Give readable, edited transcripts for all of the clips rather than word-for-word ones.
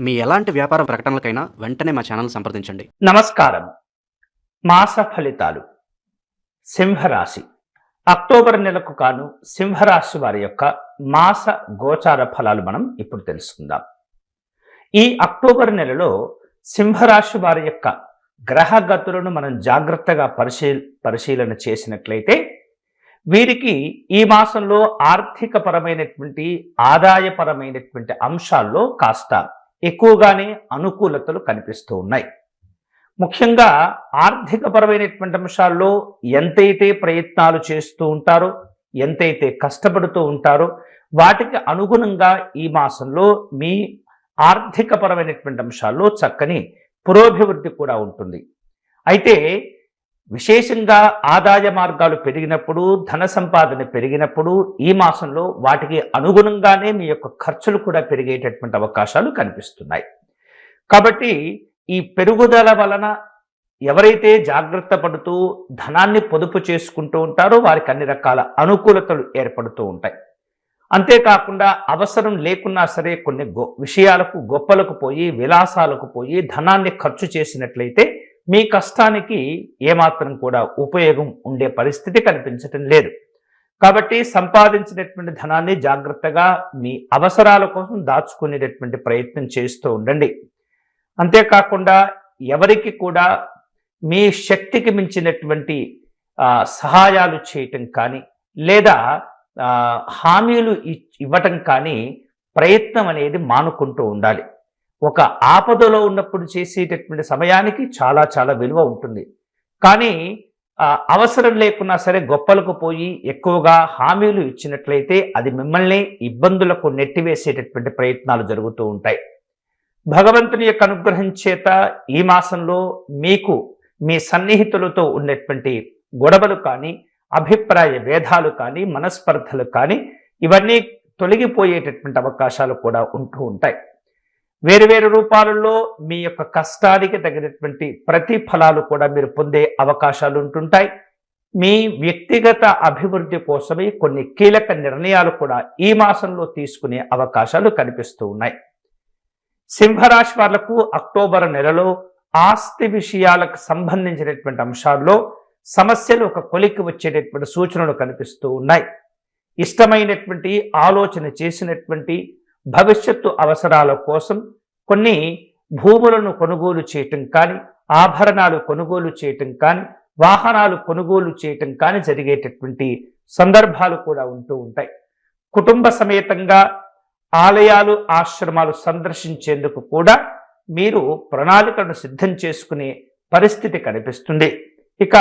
మీ ఎలాంటి వ్యాపార ప్రకటనలకైనా వెంటనే మా ఛానల్ సంప్రదించండి. నమస్కారం. మాస ఫలితాలు. సింహరాశి అక్టోబర్ నెలకు కాను సింహరాశి వారి యొక్క మాస గోచార ఫలాలు మనం ఇప్పుడు తెలుసుకుందాం. ఈ అక్టోబర్ నెలలో సింహరాశి వారి యొక్క గ్రహగతులను మనం జాగ్రత్తగా పరిశీలన చేసినట్లయితే వీరికి ఈ మాసంలో ఆర్థిక పరమైనటువంటి ఆదాయపరమైనటువంటి అంశాల్లో కాస్త ఎక్కువగానే అనుకూలతలు కనిపిస్తూ ఉన్నాయి. ముఖ్యంగా ఆర్థిక పరమైనటువంటి అంశాల్లో ఎంతైతే ప్రయత్నాలు చేస్తూ ఉంటారో, ఎంతైతే కష్టపడుతూ ఉంటారో వాటికి అనుగుణంగా ఈ మాసంలో మీ ఆర్థిక పరమైనటువంటి అంశాల్లో చక్కని పురోభివృద్ధి కూడా ఉంటుంది. అయితే విశేషంగా ఆదాయ మార్గాలు పెరిగినప్పుడు, ధన సంపాదన పెరిగినప్పుడు ఈ మాసంలో వాటికి అనుగుణంగానే మీ యొక్క ఖర్చులు కూడా పెరిగేటటువంటి అవకాశాలు కనిపిస్తున్నాయి. కాబట్టి ఈ పెరుగుదల వలన ఎవరైతే జాగ్రత్త పడుతూ ధనాన్ని పొదుపు చేసుకుంటూ ఉంటారో వారికి అన్ని రకాల అనుకూలతలు ఏర్పడుతూ ఉంటాయి. అంతేకాకుండా అవసరం లేకున్నా సరే కొన్ని విషయాలకు గొప్పలకు పోయి, విలాసాలకు పోయి ధనాన్ని ఖర్చు చేసినట్లయితే మీ కష్టానికి ఏమాత్రం కూడా ఉపయోగం ఉండే పరిస్థితి కనిపించటం లేదు. కాబట్టి సంపాదించినటువంటి ధనాన్ని జాగ్రత్తగా మీ అవసరాల కోసం దాచుకునేటటువంటి ప్రయత్నం చేస్తూ ఉండండి. అంతేకాకుండా ఎవరికి కూడా మీ శక్తికి మించినటువంటి సహాయాలు చేయటం కానీ లేదా హామీలు ఇవ్వటం కానీ ప్రయత్నం అనేది మానుకుంటూ ఉండాలి. ఒక ఆపదలో ఉన్నప్పుడు చేసేటటువంటి సమయానికి చాలా చాలా విలువ ఉంటుంది. కానీ అవసరం లేకున్నా సరే గొప్పలకు పోయి ఎక్కువగా హామీలు ఇచ్చినట్లయితే అది మిమ్మల్ని ఇబ్బందులకు నెట్టివేసేటటువంటి ప్రయత్నాలు జరుగుతూ ఉంటాయి. భగవంతుని యొక్క అనుగ్రహం చేత ఈ మాసంలో మీకు మీ సన్నిహితులతో ఉన్నటువంటి గొడవలు కానీ, అభిప్రాయ భేదాలు కానీ, మనస్పర్ధలు కానీ ఇవన్నీ తొలగిపోయేటటువంటి అవకాశాలు కూడా ఉంటూ ఉంటాయి. వేరు రూపాలలో మీ యొక్క కష్టానికి తగినటువంటి ప్రతిఫలాలు కూడా మీరు పొందే అవకాశాలు ఉంటుంటాయి. మీ వ్యక్తిగత అభివృద్ధి కోసమే కొన్ని కీలక నిర్ణయాలు కూడా ఈ మాసంలో తీసుకునే అవకాశాలు కనిపిస్తూ ఉన్నాయి. సింహరాశి వాళ్లకు అక్టోబర్ నెలలో ఆస్తి విషయాలకు సంబంధించినటువంటి అంశాల్లో సమస్యలు ఒక కొలికి వచ్చేటటువంటి సూచనలు కనిపిస్తూ ఉన్నాయి. ఇష్టమైనటువంటి ఆలోచన చేసినటువంటి భవిష్యత్తు అవసరాల కోసం కొన్ని భూములను కొనుగోలు చేయటం కానీ, ఆభరణాలు కొనుగోలు చేయటం కానీ, వాహనాలు కొనుగోలు చేయటం కానీ జరిగేటటువంటి సందర్భాలు కూడా ఉంటూ ఉంటాయి. కుటుంబ సమేతంగా ఆలయాలు, ఆశ్రమాలు సందర్శించేందుకు కూడా మీరు ప్రణాళికలను సిద్ధం చేసుకునే పరిస్థితి కనిపిస్తుంది. ఇక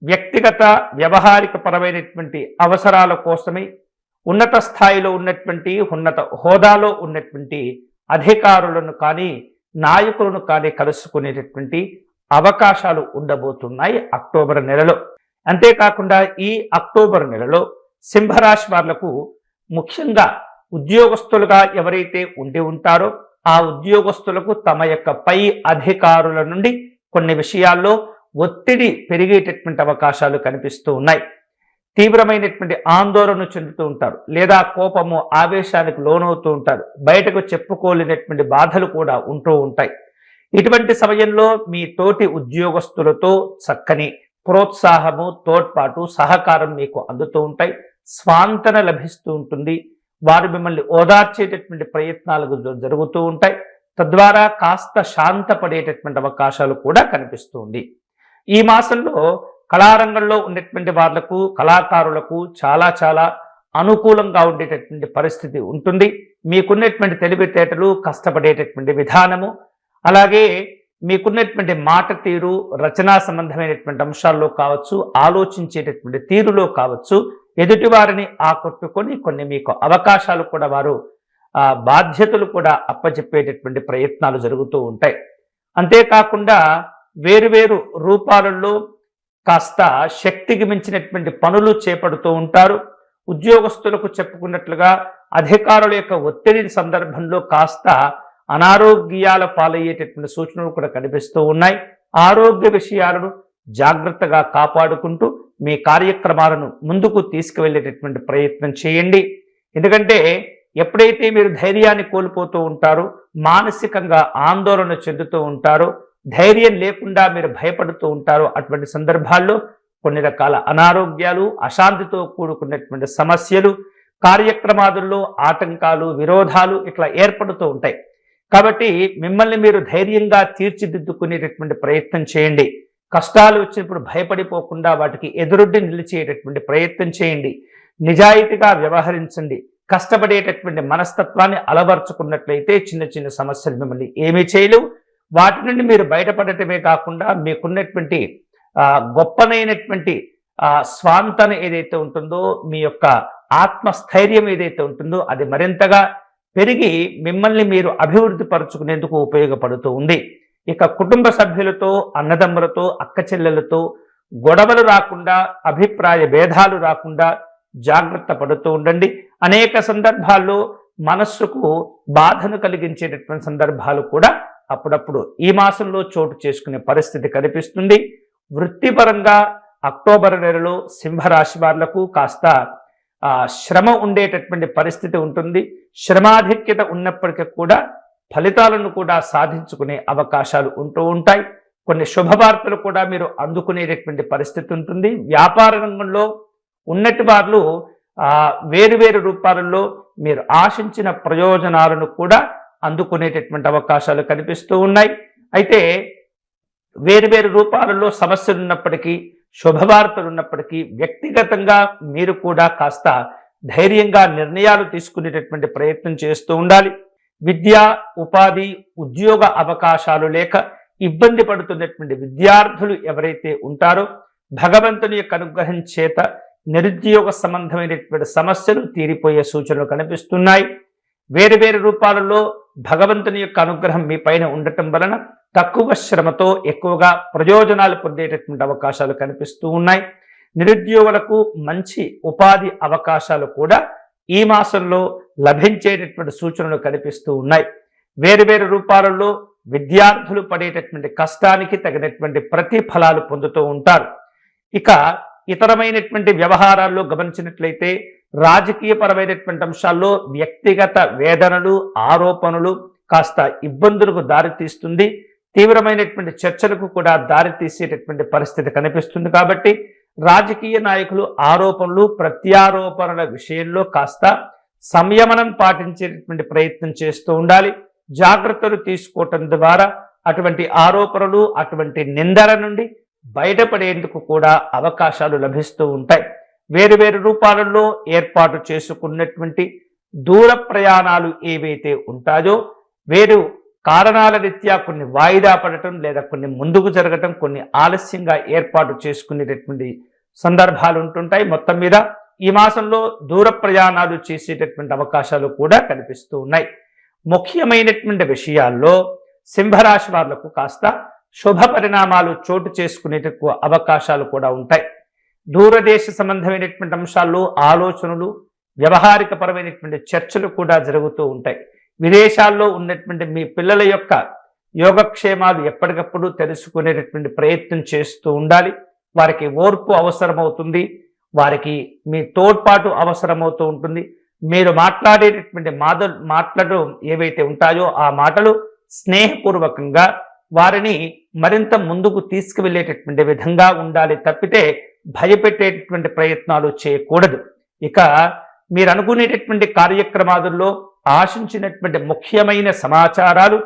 వ్యక్తిగత వ్యవహారిక పరమైనటువంటి అవసరాల కోసమే ఉన్నత స్థాయిలో ఉన్నటువంటి, ఉన్నత హోదాలో ఉన్నటువంటి అధికారులను కానీ, నాయకులను కానీ కలుసుకునేటటువంటి అవకాశాలు ఉండబోతున్నాయి అక్టోబర్ నెలలో. అంతేకాకుండా ఈ అక్టోబర్ నెలలో సింహరాశి వాళ్లకు ముఖ్యంగా ఉద్యోగస్తులుగా ఎవరైతే ఉండి ఉంటారో ఆ ఉద్యోగస్తులకు తమ యొక్క పై అధికారుల నుండి కొన్ని విషయాల్లో ఒత్తిడి పెరిగేటటువంటి అవకాశాలు కనిపిస్తూ ఉన్నాయి. తీవ్రమైనటువంటి ఆందోళన చెందుతూ ఉంటారు, లేదా కోపము, ఆవేశానికి లోనవుతూ ఉంటారు. బయటకు చెప్పుకోలేనటువంటి బాధలు కూడా ఉంటూ ఉంటాయి. ఇటువంటి సమయంలో మీ తోటి ఉద్యోగస్తులతో చక్కని ప్రోత్సాహము, తోడ్పాటు, సహకారం మీకు అందుతూ ఉంటాయి. స్వాంతన లభిస్తూ ఉంటుంది. వారు మిమ్మల్ని ఓదార్చేటటువంటి ప్రయత్నాలు జరుగుతూ ఉంటాయి. తద్వారా కాస్త శాంతపడేటటువంటి అవకాశాలు కూడా కనిపిస్తుంది. ఈ మాసంలో కళారంగంలో ఉన్నటువంటి వాళ్లకు, కళాకారులకు చాలా చాలా అనుకూలంగా ఉండేటటువంటి పరిస్థితి ఉంటుంది. మీకున్నటువంటి తెలివితేటలు, కష్టపడేటటువంటి విధానము, అలాగే మీకున్నటువంటి మాట తీరు, రచనా సంబంధమైనటువంటి అంశాల్లో కావచ్చు, ఆలోచించేటటువంటి తీరులో కావచ్చు, ఎదుటివారిని ఆకట్టుకొని కొన్ని మీకు అవకాశాలు కూడా వారు బాధ్యతలు కూడా అప్పచెప్పేటటువంటి ప్రయత్నాలు జరుగుతూ ఉంటాయి. అంతేకాకుండా వేరు రూపాలలో కాస్త శక్తికి మించినటువంటి పనులు చేపడుతూ ఉంటారు. ఉద్యోగస్తులకు చెప్పుకున్నట్లుగా అధికారుల యొక్క ఒత్తిడి సందర్భంలో కాస్త అనారోగ్యాల పాలయ్యేటటువంటి సూచనలు కూడా కనిపిస్తూ ఉన్నాయి. ఆరోగ్య విషయాలను జాగ్రత్తగా కాపాడుకుంటూ మీ కార్యక్రమాలను ముందుకు తీసుకువెళ్ళేటటువంటి ప్రయత్నం చేయండి. ఎందుకంటే ఎప్పుడైతే మీరు ధైర్యాన్ని కోల్పోతూ ఉంటారో, మానసికంగా ఆందోళన చెందుతూ ఉంటారో, ధైర్యం లేకుండా మీరు భయపడుతూ ఉంటారో, అటువంటి సందర్భాల్లో కొన్ని రకాల అనారోగ్యాలు, అశాంతితో కూడుకున్నటువంటి సమస్యలు, కార్యక్రమాదుల్లో ఆటంకాలు, విరోధాలు ఇట్లా ఏర్పడుతూ ఉంటాయి. కాబట్టి మిమ్మల్ని మీరు ధైర్యంగా తీర్చిదిద్దుకునేటటువంటి ప్రయత్నం చేయండి. కష్టాలు వచ్చినప్పుడు భయపడిపోకుండా వాటికి ఎదురొడ్డి నిలిచేటటువంటి ప్రయత్నం చేయండి. నిజాయితీగా వ్యవహరించండి. కష్టపడేటటువంటి మనస్తత్వాన్ని అలవర్చుకున్నట్లయితే చిన్న చిన్న సమస్యలు మిమ్మల్ని ఏమీ చేయలేవు. వాటి నుండి మీరు బయటపడటమే కాకుండా మీకున్నటువంటి గొప్పనైనటువంటి స్వాంతన ఏదైతే ఉంటుందో, మీ యొక్క ఆత్మస్థైర్యం ఏదైతే ఉంటుందో అది మరింతగా పెరిగి మిమ్మల్ని మీరు అభివృద్ధి పరుచుకునేందుకు ఉపయోగపడుతూ ఉంది. ఇక కుటుంబ సభ్యులతో, అన్నదమ్ములతో, అక్క చెల్లెలతో గొడవలు రాకుండా, అభిప్రాయ భేదాలు రాకుండా జాగ్రత్త పడుతూ ఉండండి. అనేక సందర్భాల్లో మనస్సుకు బాధను కలిగించేటటువంటి సందర్భాలు కూడా అప్పుడప్పుడు ఈ మాసంలో చోటు చేసుకునే పరిస్థితి కనిపిస్తుంది. వృత్తిపరంగా అక్టోబర్ నెలలో సింహరాశి వాళ్లకు కాస్త శ్రమ ఉండేటటువంటి పరిస్థితి ఉంటుంది. శ్రమాధిక్యత ఉన్నప్పటికీ కూడా ఫలితాలను కూడా సాధించుకునే అవకాశాలు ఉంటూ ఉంటాయి. కొన్ని శుభవార్తలు కూడా మీరు అందుకునేటటువంటి పరిస్థితి ఉంటుంది. వ్యాపార రంగంలో ఉన్నటి వారు వేరువేరు రూపాలలో మీరు ఆశించిన ప్రయోజనాలను కూడా అందుకునేటటువంటి అవకాశాలు కనిపిస్తూ ఉన్నాయి. అయితే వేరువేరు రూపాలలో సమస్యలు ఉన్నప్పటికీ, శుభవార్తలు ఉన్నప్పటికీ వ్యక్తిగతంగా మీరు కూడా కాస్త ధైర్యంగా నిర్ణయాలు తీసుకునేటటువంటి ప్రయత్నం చేస్తూ ఉండాలి. విద్య, ఉపాధి, ఉద్యోగ అవకాశాలు లేక ఇబ్బంది పడుతున్నటువంటి విద్యార్థులు ఎవరైతే ఉంటారో భగవంతుని యొక్క అనుగ్రహం చేత నిరుద్యోగ సంబంధమైనటువంటి సమస్యలు తీరిపోయే సూచనలు కనిపిస్తున్నాయి. వేరు వేరు రూపాలలో భగవంతుని యొక్క అనుగ్రహం మీ పైన ఉండటం వలన తక్కువ శ్రమతో ఎక్కువగా ప్రయోజనాలు పొందేటటువంటి అవకాశాలు కనిపిస్తూ ఉన్నాయి. నిరుద్యోగులకు మంచి ఉపాధి అవకాశాలు కూడా ఈ మాసంలో లభించేటటువంటి సూచనలు కనిపిస్తూ ఉన్నాయి. వేరు వేరు రూపాలలో విద్యార్థులు పడేటటువంటి కష్టానికి తగినటువంటి ప్రతిఫలాలు పొందుతూ ఉంటారు. ఇక ఇతరమైనటువంటి వ్యవహారాల్లో గమనించినట్లయితే రాజకీయపరమైనటువంటి అంశాల్లో వ్యక్తిగత వేదనలు, ఆరోపణలు కాస్త ఇబ్బందులకు దారితీస్తుంది. తీవ్రమైనటువంటి చర్చలకు కూడా దారితీసేటటువంటి పరిస్థితి కనిపిస్తుంది. కాబట్టి రాజకీయ నాయకులు ఆరోపణలు, ప్రత్యారోపణల విషయంలో కాస్త సంయమనం పాటించేటటువంటి ప్రయత్నం చేస్తూ ఉండాలి. జాగ్రత్తలు తీసుకోవటం ద్వారా అటువంటి ఆరోపణలు, అటువంటి నిందల నుండి బయటపడేందుకు కూడా అవకాశాలు లభిస్తూ ఉంటాయి. వేరు వేరు రూపాలలో ఏర్పాటు చేసుకున్నటువంటి దూర ప్రయాణాలు ఏవైతే ఉంటాయో, వేరు కారణాల రీత్యా కొన్ని వాయిదా పడటం లేదా కొన్ని ముందుకు జరగటం, కొన్ని ఆలస్యంగా ఏర్పాటు చేసుకునేటటువంటి సందర్భాలు ఉంటుంటాయి. మొత్తం మీద ఈ మాసంలో దూర ప్రయాణాలు చేసేటటువంటి అవకాశాలు కూడా కనిపిస్తూ ఉన్నాయి. ముఖ్యమైనటువంటి విషయాల్లో సింహరాశి వాళ్లకు కాస్త శుభ పరిణామాలు చోటు చేసుకునేటకు అవకాశాలు కూడా ఉంటాయి. దూరదేశ సంబంధమైనటువంటి అంశాల్లో ఆలోచనలు, వ్యవహారిక పరమైనటువంటి చర్చలు కూడా జరుగుతూ ఉంటాయి. విదేశాల్లో ఉన్నటువంటి మీ పిల్లల యొక్క యోగక్షేమాలు ఎప్పటికప్పుడు తెలుసుకునేటటువంటి ప్రయత్నం చేస్తూ ఉండాలి. వారికి ఓర్పు అవసరమవుతుంది. వారికి మీ తోడ్పాటు అవసరమవుతూ ఉంటుంది. మీరు మాట్లాడేటటువంటి మాటలు ఏవైతే ఉంటాయో ఆ మాటలు స్నేహపూర్వకంగా వారిని మరింత ముందుకు తీసుకువెళ్ళేటటువంటి విధంగా ఉండాలి తప్పితే భయపెట్టేటటువంటి ప్రయత్నాలు చేయకూడదు. ఇక మీరు అనుకునేటటువంటి కార్యక్రమాలలో ఆశించినటువంటి ముఖ్యమైన సమాచారాలు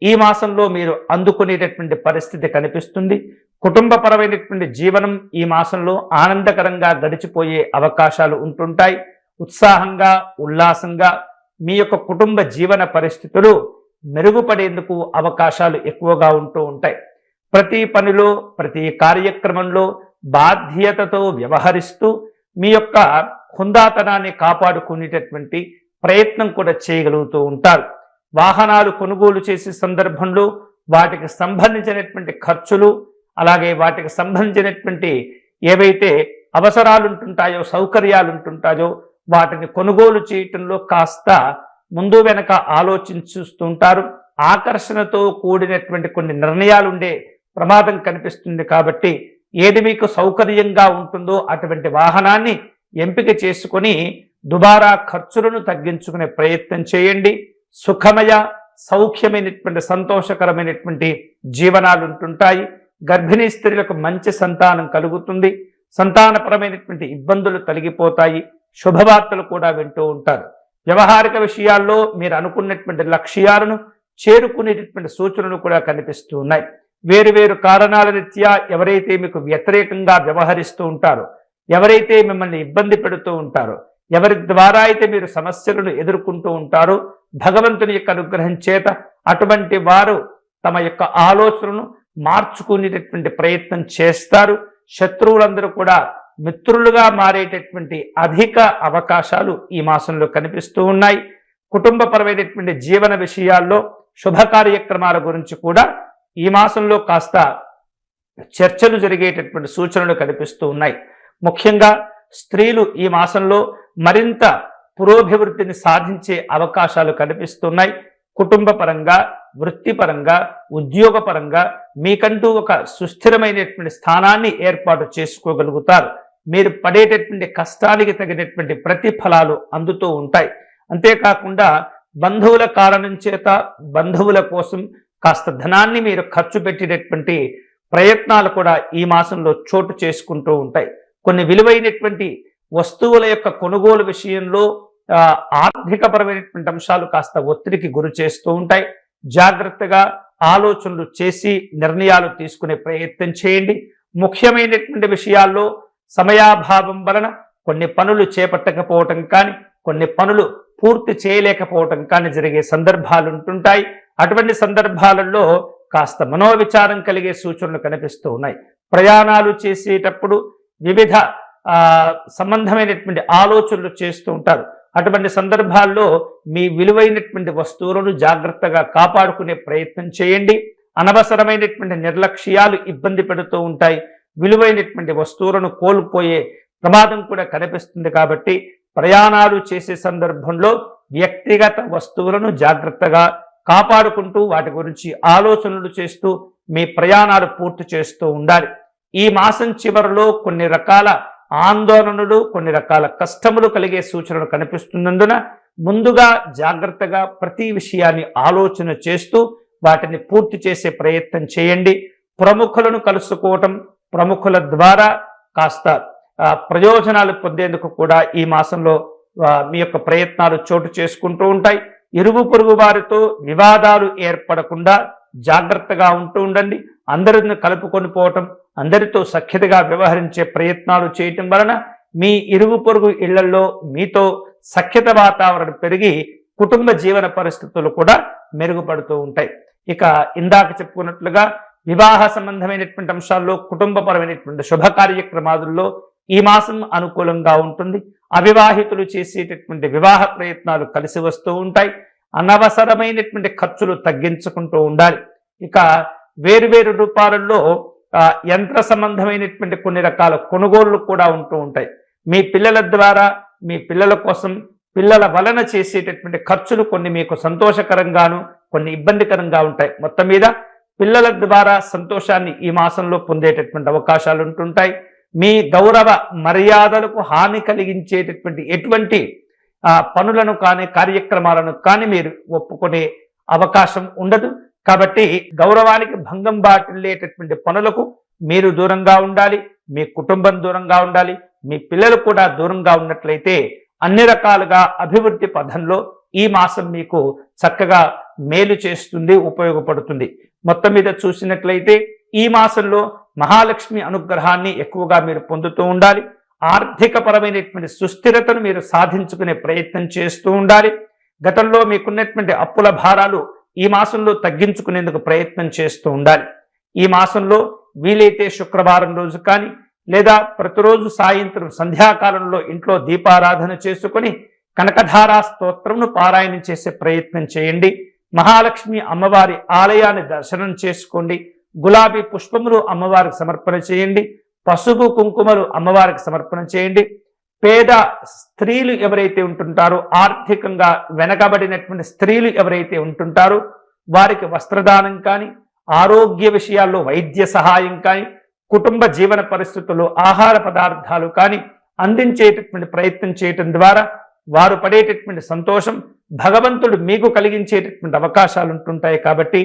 ఈ మాసంలో మీరు అందుకునేటటువంటి పరిస్థితి కనిపిస్తుంది. కుటుంబపరమైనటువంటి జీవనం ఈ మాసంలో ఆనందకరంగా గడిచిపోయే అవకాశాలు ఉంటుంటాయి. ఉత్సాహంగా, ఉల్లాసంగా మీ యొక్క కుటుంబ జీవన పరిస్థితులు మెరుగుపడేందుకు అవకాశాలు ఎక్కువగా ఉంటూ ఉంటాయి. ప్రతి పనిలో, ప్రతి కార్యక్రమంలో బాధ్యతతో వ్యవహరిస్తూ మీ యొక్క హుందాతనాన్ని కాపాడుకునేటటువంటి ప్రయత్నం కూడా చేయగలుగుతూ ఉంటారు. వాహనాలు కొనుగోలు చేసే సందర్భంలో వాటికి సంబంధించినటువంటి ఖర్చులు, అలాగే వాటికి సంబంధించినటువంటి ఏవైతే అవసరాలు ఉంటుంటాయో, సౌకర్యాలు ఉంటుంటాయో వాటిని కొనుగోలు చేయటంలో కాస్త ముందు వెనక ఆలోచించుస్తుంటారు. ఆకర్షణతో కూడినటువంటి కొన్ని నిర్ణయాలు ఉండే ప్రమాదం కనిపిస్తుంది. కాబట్టి ఏది మీకు సౌకర్యంగా ఉంటుందో అటువంటి వాహనాన్ని ఎంపిక చేసుకొని దుబారా ఖర్చులను తగ్గించుకునే ప్రయత్నం చేయండి. సుఖమయ సౌఖ్యమైనటువంటి సంతోషకరమైనటువంటి జీవనాలు ఉంటుంటాయి. గర్భిణీ స్త్రీలకు మంచి సంతానం కలుగుతుంది. సంతానపరమైనటువంటి ఇబ్బందులు తొలగిపోతాయి. శుభవార్తలు కూడా వింటూ ఉంటారు. వ్యవహారిక విషయాల్లో మీరు అనుకున్నటువంటి లక్ష్యాలను చేరుకునేటటువంటి సూచనలు కూడా కనిపిస్తూ ఉన్నాయి. వేరు కారణాల రీత్యా ఎవరైతే మీకు వ్యతిరేకంగా వ్యవహరిస్తూ ఉంటారో, ఎవరైతే మిమ్మల్ని ఇబ్బంది పెడుతూ ఉంటారో, ఎవరి ద్వారా అయితే మీరు సమస్యలను ఎదుర్కొంటూ ఉంటారో, భగవంతుని యొక్క అనుగ్రహం చేత అటువంటి వారు తమ యొక్క ఆలోచనను మార్చుకునేటటువంటి ప్రయత్నం చేస్తారు. శత్రువులందరూ కూడా మిత్రులుగా మారేటటువంటి అధిక అవకాశాలు ఈ మాసంలో కనిపిస్తూ ఉన్నాయి. కుటుంబపరమైనటువంటి జీవన విషయాల్లో శుభ కార్యక్రమాల గురించి కూడా ఈ మాసంలో కాస్త చర్చలు జరిగేటటువంటి సూచనలు కనిపిస్తూ ఉన్నాయి. ముఖ్యంగా స్త్రీలు ఈ మాసంలో మరింత పురోభివృద్ధిని సాధించే అవకాశాలు కనిపిస్తున్నాయి. కుటుంబ పరంగా, వృత్తిపరంగా, ఉద్యోగపరంగా మీకంటూ ఒక సుస్థిరమైనటువంటి స్థానాన్ని ఏర్పాటు చేసుకోగలుగుతారు. మీరు పడేటటువంటి కష్టానికి తగినటువంటి ప్రతిఫలాలు అందుతూ ఉంటాయి. అంతేకాకుండా బంధువుల కారణం చేత బంధువుల కోసం కాస్త ధనాన్ని మీరు ఖర్చు పెట్టేటటువంటి ప్రయత్నాలు కూడా ఈ మాసంలో చోటు చేసుకుంటూ ఉంటాయి. కొన్ని విలువైనటువంటి వస్తువుల యొక్క కొనుగోలు విషయంలో ఆర్థికపరమైనటువంటి అంశాలు కాస్త ఒత్తిడికి గురి చేస్తూ ఉంటాయి. జాగ్రత్తగా ఆలోచనలు చేసి నిర్ణయాలు తీసుకునే ప్రయత్నం చేయండి. ముఖ్యమైనటువంటి విషయాల్లో సమయాభావం వలన కొన్ని పనులు చేపట్టకపోవటం కానీ, కొన్ని పనులు పూర్తి చేయలేకపోవటం కానీ జరిగే సందర్భాలు ఉంటుంటాయి. అటువంటి సందర్భాలలో కాస్త మనోవిచారం కలిగే సూచనలు కనిపిస్తూ ఉన్నాయి. ప్రయాణాలు చేసేటప్పుడు వివిధ సంబంధమైనటువంటి ఆలోచనలు చేస్తూ ఉంటారు. అటువంటి సందర్భాల్లో మీ విలువైనటువంటి వస్తువులను జాగ్రత్తగా కాపాడుకునే ప్రయత్నం చేయండి. అనవసరమైనటువంటి నిర్లక్ష్యాలు ఇబ్బంది పెడుతూ ఉంటాయి. విలువైనటువంటి వస్తువులను కోల్పోయే ప్రమాదం కూడా కనిపిస్తుంది. కాబట్టి ప్రయాణాలు చేసే సందర్భంలో వ్యక్తిగత వస్తువులను జాగ్రత్తగా కాపాడుకుంటూ వాటి గురించి ఆలోచనలు చేస్తూ మీ ప్రయాణాలు పూర్తి చేస్తూ ఉండాలి. ఈ మాసం చివరిలో కొన్ని రకాల ఆందోళనలు, కొన్ని రకాల కష్టములు కలిగే సూచనలు కనిపిస్తున్నందున ముందుగా జాగ్రత్తగా ప్రతి విషయాన్ని ఆలోచన చేస్తూ వాటిని పూర్తి చేసే ప్రయత్నం చేయండి. ప్రముఖులను కలుసుకోవటం, ప్రముఖుల ద్వారా కాస్త ప్రయోజనాలు పొందేందుకు కూడా ఈ మాసంలో మీ యొక్క ప్రయత్నాలు చోటు చేసుకుంటూ ఉంటాయి. ఇరుగు పొరుగు వారితో వివాదాలు ఏర్పడకుండా జాగ్రత్తగా ఉంటూ ఉండండి. అందరిని కలుపుకొని పోవటం, అందరితో సఖ్యతగా వ్యవహరించే ప్రయత్నాలు చేయటం వలన మీ ఇరుగు పొరుగు ఇళ్లలో మీతో సఖ్యత వాతావరణం పెరిగి కుటుంబ జీవన పరిస్థితులు కూడా మెరుగుపడుతూ ఉంటాయి. ఇక ఇందాక చెప్పుకున్నట్లుగా వివాహ సంబంధమైనటువంటి అంశాల్లో, కుటుంబపరమైనటువంటి శుభ కార్యక్రమాలలో ఈ మాసం అనుకూలంగా ఉంటుంది. అవివాహితులు చేసేటటువంటి వివాహ ప్రయత్నాలు కలిసి వస్తూ ఉంటాయి. అనవసరమైనటువంటి ఖర్చులు తగ్గించుకుంటూ ఉండాలి. ఇక వేరువేరు రూపాలలో యంత్ర సంబంధమైనటువంటి కొన్ని రకాల కొనుగోళ్లు కూడా ఉంటూ ఉంటాయి. మీ పిల్లల ద్వారా, మీ పిల్లల కోసం, పిల్లల వలన చేసేటటువంటి ఖర్చులు కొన్ని మీకు సంతోషకరంగాను, కొన్ని ఇబ్బందికరంగా ఉంటాయి. మొత్తం మీద పిల్లల ద్వారా సంతోషాన్ని ఈ మాసంలో పొందేటటువంటి అవకాశాలు ఉంటుంటాయి. మీ గౌరవ మర్యాదలకు హాని కలిగించేటటువంటి ఎటువంటి పనులను కానీ, కార్యక్రమాలను కానీ మీరు ఒప్పుకునే అవకాశం ఉండదు. కాబట్టి గౌరవానికి భంగం బాటిల్లేటటువంటి పనులకు మీరు దూరంగా ఉండాలి. మీ కుటుంబం దూరంగా ఉండాలి. మీ పిల్లలు కూడా దూరంగా ఉన్నట్లయితే అన్ని రకాలుగా అభివృద్ధి పథంలో ఈ మాసం మీకు చక్కగా మేలు చేస్తుంది, ఉపయోగపడుతుంది. మొత్తం మీద చూసినట్లయితే ఈ మాసంలో మహాలక్ష్మి అనుగ్రహాన్ని ఎక్కువగా మీరు పొందుతూ ఉండాలి. ఆర్థిక పరమైనటువంటి సుస్థిరతను మీరు సాధించుకునే ప్రయత్నం చేస్తూ ఉండాలి. గతంలో మీకున్నటువంటి అప్పుల భారాలు ఈ మాసంలో తగ్గించుకునేందుకు ప్రయత్నం చేస్తూ ఉండాలి. ఈ మాసంలో వీలైతే శుక్రవారం రోజు కానీ, లేదా ప్రతిరోజు సాయంత్రం సంధ్యాకాలంలో ఇంట్లో దీపారాధన చేసుకుని కనకధారా స్తోత్రంను పారాయణం చేసే ప్రయత్నం చేయండి. మహాలక్ష్మి అమ్మవారి ఆలయాన్ని దర్శనం చేసుకోండి. గులాబీ పుష్పములు అమ్మవారికి సమర్పణ చేయండి. పసుపు కుంకుమలు అమ్మవారికి సమర్పణ చేయండి. పేద స్త్రీలు ఎవరైతే ఉంటుంటారో, ఆర్థికంగా వెనకబడినటువంటి స్త్రీలు ఎవరైతే ఉంటుంటారో వారికి వస్త్రదానం కానీ, ఆరోగ్య విషయాల్లో వైద్య సహాయం కానీ, కుటుంబ జీవన పరిస్థితుల్లో ఆహార పదార్థాలు కానీ అందించేటటువంటి ప్రయత్నం చేయటం ద్వారా వారు పడేటటువంటి సంతోషం భగవంతుడు మీకు కలిగించేటటువంటి అవకాశాలు ఉంటుంటాయి. కాబట్టి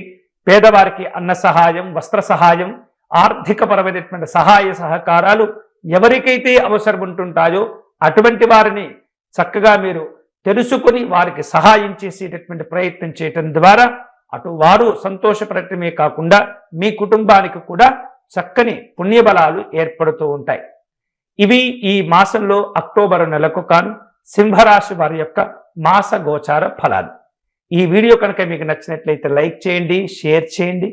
పేదవారికి అన్న సహాయం, వస్త్ర సహాయం, ఆర్థికపరమైనటువంటి సహాయ సహకారాలు ఎవరికైతే అవసరం ఉంటుంటాయో అటువంటి వారిని చక్కగా మీరు తెలుసుకుని వారికి సహాయం చేసేటటువంటి ప్రయత్నం చేయటం ద్వారా అటు వారు సంతోషపడటమే కాకుండా మీ కుటుంబానికి కూడా చక్కని పుణ్యబలాలు ఏర్పడుతూ ఉంటాయి. ఇవి ఈ మాసంలో అక్టోబర్ నెలకు కాను సింహరాశి వారి యొక్క మాస గోచార ఫలాలు. ఈ వీడియో కనుక మీకు నచ్చినట్లయితే లైక్ చేయండి, షేర్ చేయండి.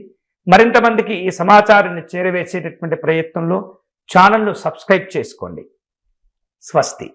మరింత మందికి ఈ సమాచారాన్ని చేరవేసేటటువంటి ప్రయత్నంలో ఛానల్ను సబ్స్క్రైబ్ చేసుకోండి. స్వస్తి.